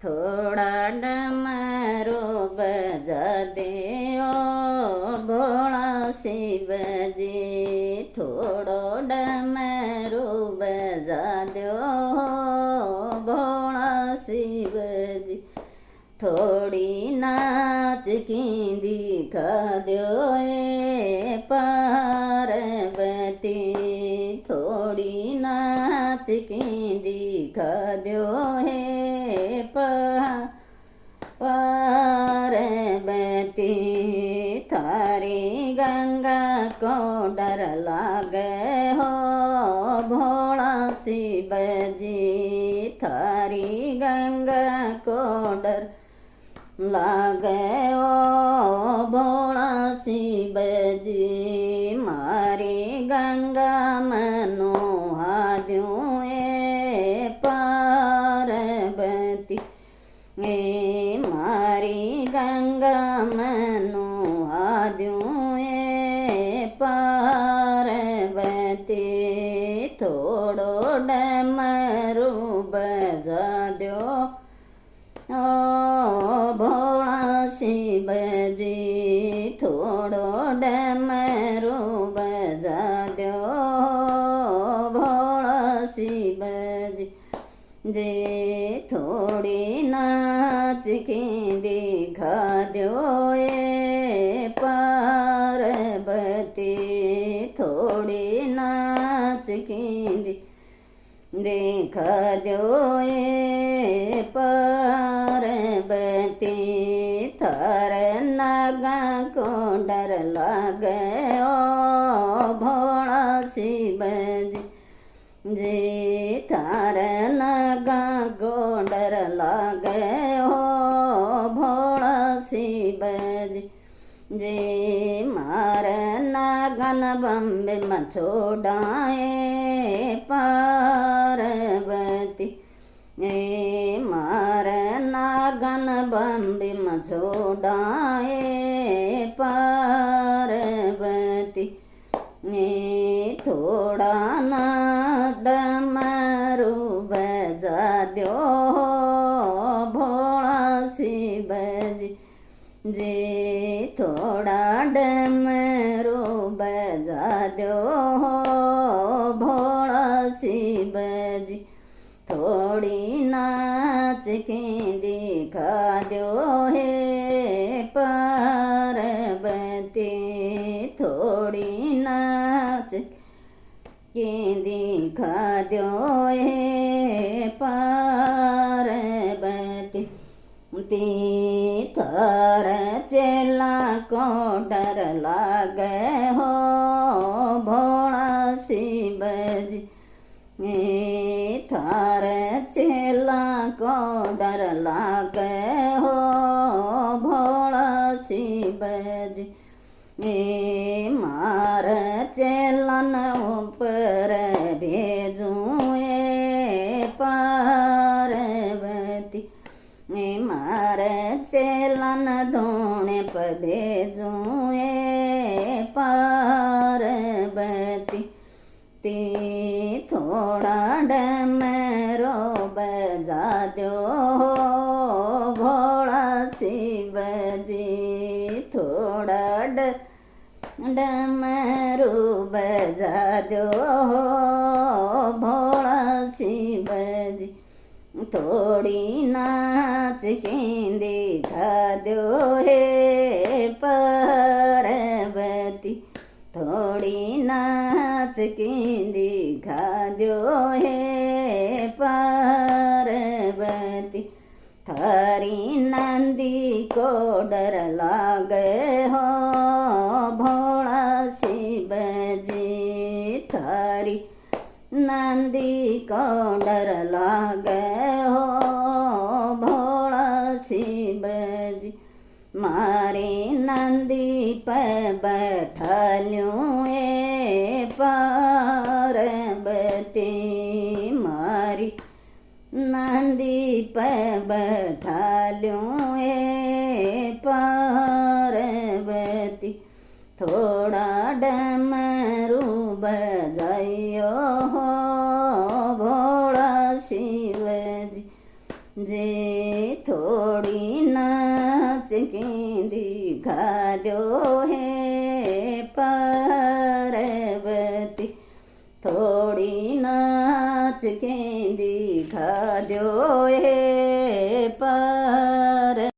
થોડા ડમરો બજાદે ઓ ભોળા શિવજી, થોડો ડમરો બજાદ્યો ભોળા શિવજી, થોડી નાચકી દીખાદ્યો એ પાર્વતી, થોડી નાચકી દીખાદ્યો હે पार्वती, थारी गंगा को डर लागे हो भोला शिवजी, थारी गंगा को डर लागे हो भोला शिवजी, मारी गंगा मनो हाद्यूं ए पार्वती, ए मारी गंगा मनो हाद्यूं ए पार्वती, थोड़ो डमरू बजाद्यो ओ भोला शिवजी, थोड़ो डमरू बजाद्यो भोला शिवजी, जे थोड़ी नाचकी दिखाद्यो ए पार्वती, थोड़ी नाचकी दिखाद्यो ए पार्वती, थार नागा को डर लागे ओ भोला शिवजी, जे थार नागा को डर लागे हो भोला शिवजी, जे मार नागन बम्बे मछोड़ाए पार्वती, ए मार नागन बम्बे मछोड़ाए पार्वती, ए थोड़ा ना डमरू बजाद्यो भोला शिवजी, जे थोड़ा डमरू बजाद्यो भोला शिवजी, थोड़ी नाचकी दिखाद्यो हे पार्वती, थोड़ी नाच के दिखाद्यो हे पार्वती, ती थार चेला को डर लागे हो भोला शिवजी, थार चेला को डर लागे हो भोला शिवजी, मार चेलन ऊपर भेजूं ए पार्वती, मार चेलन धोने पर भेजूं ए पार्वती, ती थोड़ा डमरो बजाद्यो भोला शिवजी, थोड़ा डमरू बजाद्यो भोला शिवजी, थोड़ी नाचकी दिखाद्यो हे पार्वती, थोड़ी नाचकी दिखाद्यो हे पार्वती, थारी नंदी को डर लागे हो भोला शिवजी, थारी नंदी को डर लागे हो भोला शिवजी, मारी नंदी पे बैठल्यूं ए पार्वती, मारी नंदी पे बैठाल्यूं ए पार्वती, थोड़ा डमरू बजाइयो हो भोला शिवजी, जे थोड़ी नाच केंदी खाद्यो हे पार्वती थोड़ी नाच केंदी खाद्यो हे पार